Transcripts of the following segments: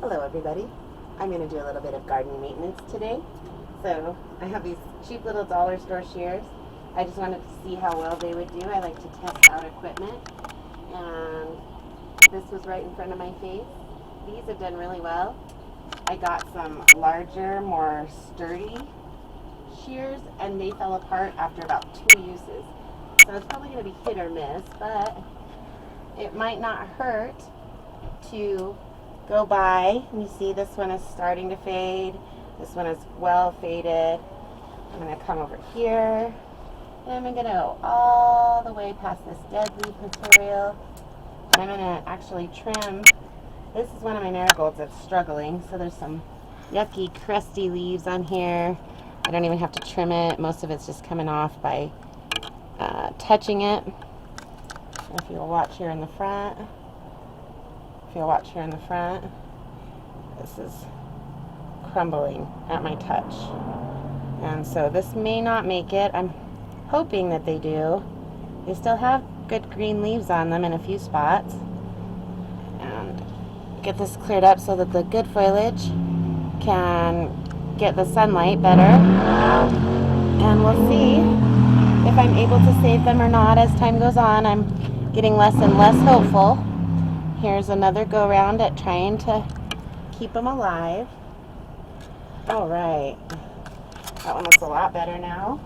Hello everybody. I'm going to do a little bit of gardening maintenance today. So I have these cheap little dollar store shears. I just wanted to see how well they would do. I like to test out equipment, and this was right in front of my face. These have done really well. I got some larger, more sturdy shears, and they fell apart after about 2 uses. So it's probably going to be hit or miss, but it might not hurt to go by. You see this one is starting to fade. This one is well faded. I'm going to come over here, and I'm going to go all the way past this dead leaf material. And I'm going to actually trim. This is one of my marigolds that's struggling, so there's some yucky, crusty leaves on here. I don't even have to trim it. Most of it's just coming off by touching it. If you'll watch here in the front, this is crumbling at my touch. And so this may not make it. I'm hoping that they do. They still have good green leaves on them in a few spots. And get this cleared up so that the good foliage can get the sunlight better. And we'll see if I'm able to save them or not as time goes on. I'm getting less and less hopeful. Here's another go round at trying to keep them alive. All right, that one looks a lot better now.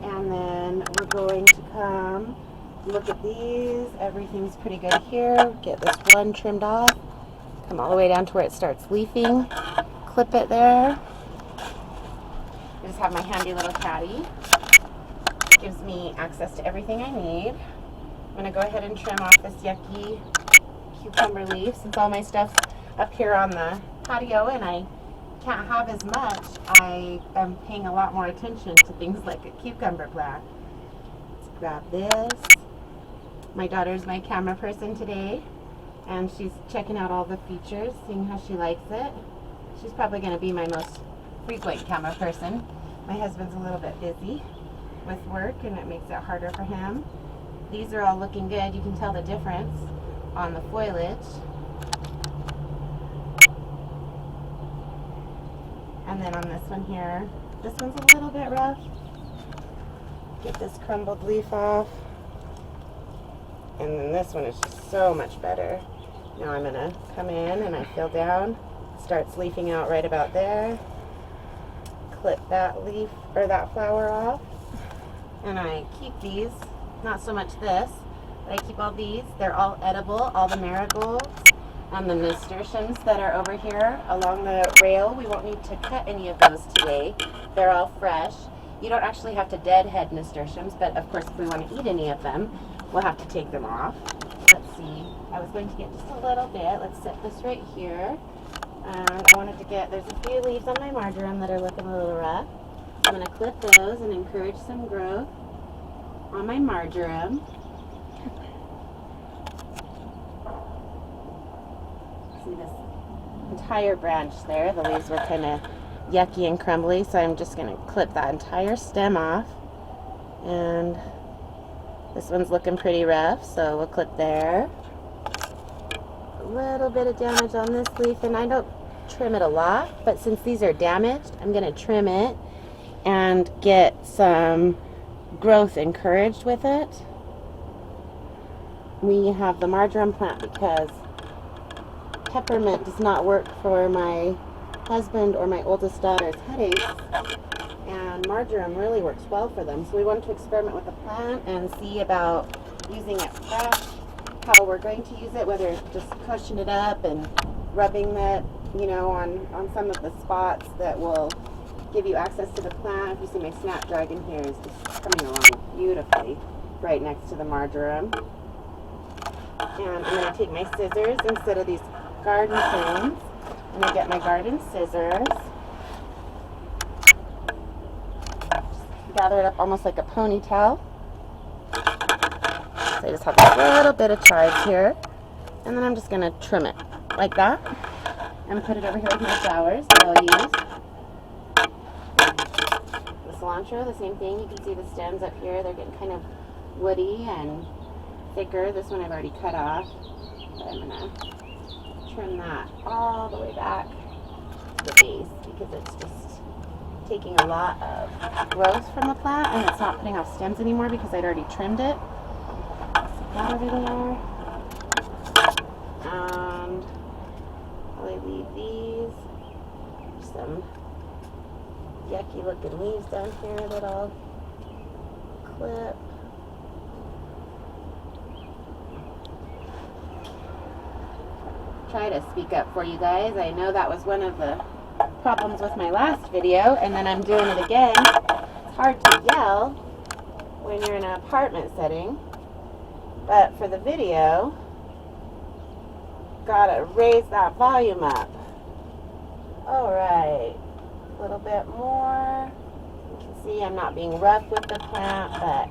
And then we're going to come look at these. Everything's pretty good here. Get this one trimmed off. Come all the way down to where it starts leafing. Clip it there. I just have my handy little caddy. Gives me access to everything I need. I'm going to go ahead and trim off this yucky cucumber leaf since all my stuff's up here on the patio and I can't have as much. I am paying a lot more attention to things like a cucumber plant. Let's grab this. My daughter's my camera person today, and she's checking out all the features, seeing how she likes it. She's probably going to be my most frequent camera person. My husband's a little bit busy with work, and it makes it harder for him. These are all looking good. You can tell the difference on the foliage. And then on this one here, this one's a little bit rough. Get this crumbled leaf off. And then this one is just so much better. Now I'm gonna come in and I feel down. Starts leafing out right about there. Clip that leaf or that flower off. And I keep these, not so much this, but I keep all these. They're all edible, all the marigolds. And the nasturtiums that are over here along the rail, we won't need to cut any of those today. They're all fresh. You don't actually have to deadhead nasturtiums, but of course if we want to eat any of them, we'll have to take them off. Let's see, I was going to get just a little bit. Let's set this right here. And I wanted to get, there's a few leaves on my marjoram that are looking a little rough. I'm going to clip those and encourage some growth on my marjoram. See this entire branch there, the leaves were kind of yucky and crumbly, so I'm just going to clip that entire stem off. And this one's looking pretty rough, so we'll clip there. A little bit of damage on this leaf, and I don't trim it a lot, but since these are damaged, I'm going to trim it and get some growth encouraged with it. We have the Marjoram Plant because peppermint does not work for my husband or my oldest daughter's headaches, and marjoram really works well for them. So we wanted to experiment with the plant and see about using it fresh, how we're going to use it, whether just crushing it up and rubbing it, you know, on some of the spots that will give you access to the plant. If you see, my snapdragon here is just coming along beautifully right next to the marjoram. And I'm going to take my scissors instead of these garden things. I'm going to get my garden scissors. Just gather it up almost like a ponytail. So I just have a little bit of chives here. And then I'm just going to trim it like that. And put it over here with my flowers that I'll use. The cilantro, the same thing. You can see the stems up here. They're getting kind of woody and thicker. This one I've already cut off. But I'm going to trim that all the way back to the base because it's just taking a lot of growth from the plant and it's not putting off stems anymore because I'd already trimmed it. So that over there. And I'll leave these. There's some yucky looking leaves down here that I'll clip. Try to speak up for you guys. I know that was one of the problems with my last video, and then I'm doing it again. It's hard to yell when you're in an apartment setting, but for the video, gotta raise that volume up. Alright, a little bit more. You can see I'm not being rough with the plant, but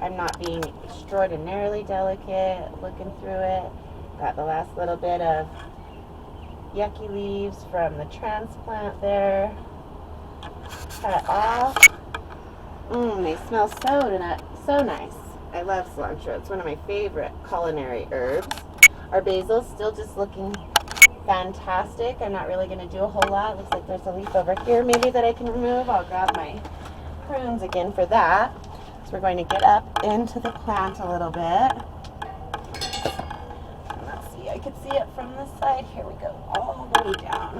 I'm not being extraordinarily delicate looking through it. Got the last little bit of yucky leaves from the transplant there. Cut off. They smell so nice. I love cilantro. It's one of my favorite culinary herbs. Our basil's still just looking fantastic. I'm not really going to do a whole lot. Looks like there's a leaf over here maybe that I can remove. I'll grab my prunes again for that. So we're going to get up into the plant a little bit. I could see it from this side. Here we go, all the way down.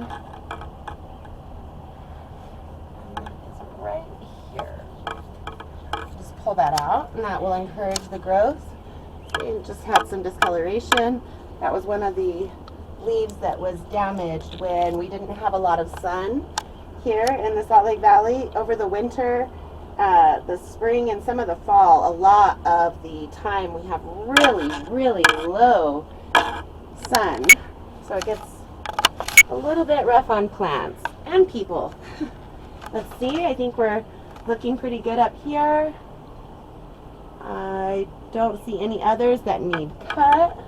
And that is right here. Just pull that out, and that will encourage the growth. We just had some discoloration. That was one of the leaves that was damaged when we didn't have a lot of sun here in the Salt Lake Valley over the winter, the spring, and some of the fall. A lot of the time we have really low sun, so it gets a little bit rough on plants and people. Let's see, I think we're looking pretty good up here. I don't see any others that need cut.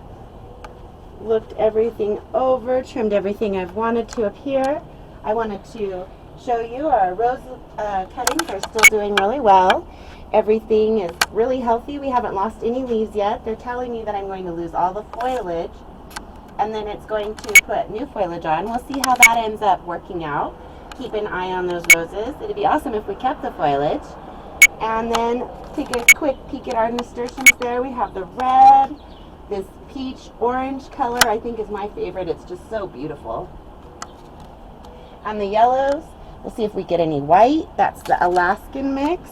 Looked everything over, trimmed everything I've wanted to up here. I wanted to show you our rose cuttings are still doing really well. Everything is really healthy. We haven't lost any leaves yet. They're telling me that I'm going to lose all the foliage, and then it's going to put new foliage on. We'll see how that ends up working out. Keep an eye on those roses. It'd be awesome if we kept the foliage. And then take a quick peek at our nasturtiums there. We have the red, this peach orange color I think is my favorite. It's just so beautiful. And the yellows, we'll see if we get any white. That's the Alaskan mix.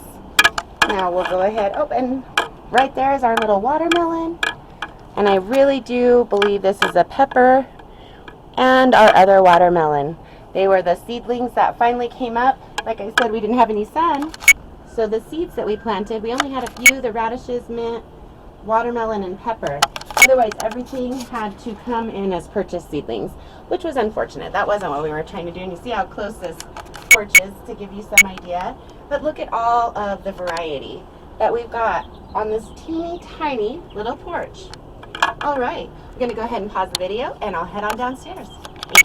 Now we'll go ahead, oh, and right there is our little watermelon. And I really do believe this is a pepper and our other watermelon. They were the seedlings that finally came up. Like I said, we didn't have any sun. So the seeds that we planted, we only had a few, the radishes, mint, watermelon, and pepper. Otherwise, everything had to come in as purchased seedlings, which was unfortunate. That wasn't what we were trying to do. And you see how close this porch is to give you some idea. But look at all of the variety that we've got on this teeny tiny little porch. All right, we're going to go ahead and pause the video, and I'll head on downstairs. Thank you.